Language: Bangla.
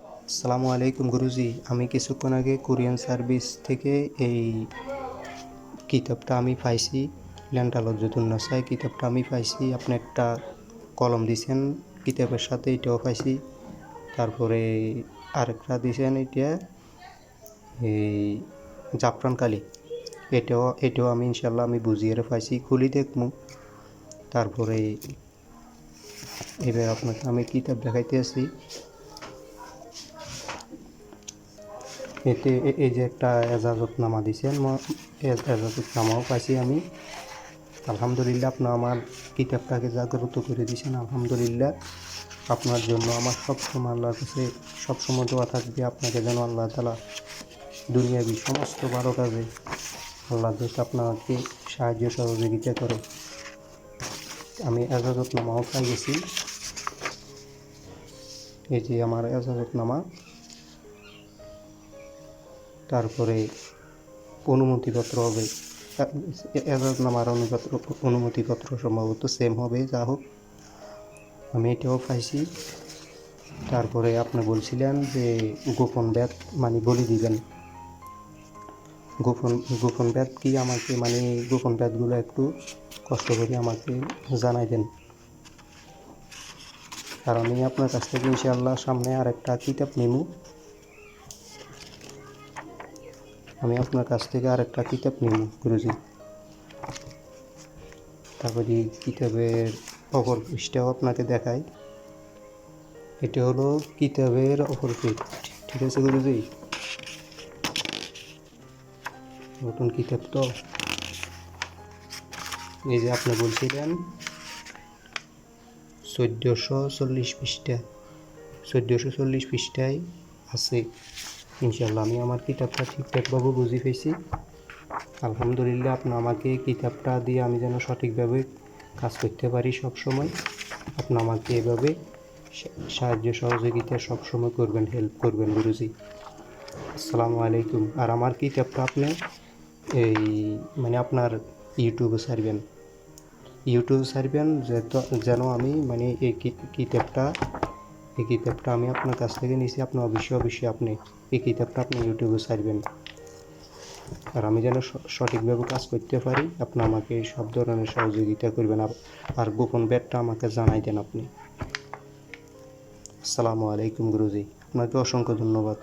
আসসালামু আলাইকুম গুরুজি। আমি কিছুক্ষণ আগে কোরিয়ান সার্ভিস থেকে এই কিতাবটা আমি পাইছি। ল্যান্ডালজ্জতুন্নাসায় কিতাবটা আমি পাইছি। আপনি একটা কলম দিছেন কিতাবের সাথে, এটাও পাইছি। তারপরে আরেকটা দিছেন, এটা এই জাফরান কালি, এটাও আমি ইনশাল্লাহ আমি বুঝিয়ে পাইছি, খুলি দেখমু। তারপরে এবার আপনাকে আমি কিতাব দেখাইতে আছি। এতে এই যে একটা এজাজতনামা দিছেন, এজাজতনামাও পাইছি আমি। আলহামদুলিল্লাহ, আপনি আমার কিতাবটাকে জাগ্রত করে দিয়েছেন, আলহামদুলিল্লাহ। আপনার জন্য আমার সবসময় আল্লাহর কাছে সবসময় দোয়া থাকবে, আপনাকে যেন আল্লাহ তাআলা দুনিয়াবি সমস্ত ভালো কাজে আল্লাহ যাতে আপনাকে সাহায্য সহযোগিতা করে। আমি এজাজতনামাও পাই গেছি, এই যে আমার এজাজতনামা। তারপরে অনুমতিপত্র হবে, এজাজতনামার অনুমতিপত্র সম্ভবত সেম হবে, যা হোক আমি এটাও পাইছি। তারপরে আপনি বলছিলেন যে গোপন ব্যাত মানে বলে দিবেন। গোপন ব্যাত কি আমাকে মানে গোপন ব্যাতগুলো একটু কষ্ট করে আমাকে জানাই দেন, আর আমি আপনার কাছ থেকে ইনশাআল্লাহ সামনে আরেকটা কিতাব নিব। আমি আপনার কাছ থেকে আরেকটা কিতাব নিব গুরুজি। তারপরে কিতাবের অপর পৃষ্ঠাও আপনাকে দেখাই। এটা হলো কিতাবের অপর পৃষ্ঠ, ঠিক আছে গুরুজি? নতুন কিতাব তো, এই যে আপনি বলছিলেন 1440 পৃষ্ঠা, 1440 পৃষ্ঠায় আছে। ইনশাল্লাহ আমি আমার কিতাবটা ঠিকঠাকভাবে বুঝে পেয়েছি, আলহামদুলিল্লাহ। আপনি আমাকে কিতাবটা দিয়ে আমি যেন সঠিকভাবে কাজ করতে পারি সব সময়। আপনি আমাকে এভাবে সাহায্য সহযোগিতা সবসময় করবেন, হেল্প করবেন গুরুজি। আসসালামু আলাইকুম। আর আমার কিতাবটা আপনি এই মানে আপনার ইউটিউবে ছাড়বেন যেন আমি মানে এই কিতাবটা আমি আপনার কাছ থেকে নিয়েছি। আপনি অবশ্যই আপনি এই কিতাবটা আপনি ইউটিউবে ছাড়বেন, আর আমি যেন সঠিকভাবে কাজ করতে পারি। আপনি আমাকে সব ধরনের সহযোগিতা করবেন, আর গোপন ব্যাটটা আমাকে জানাই দেন আপনি। আসসালামু আলাইকুম গুরুজি, আপনাকে অসংখ্য ধন্যবাদ।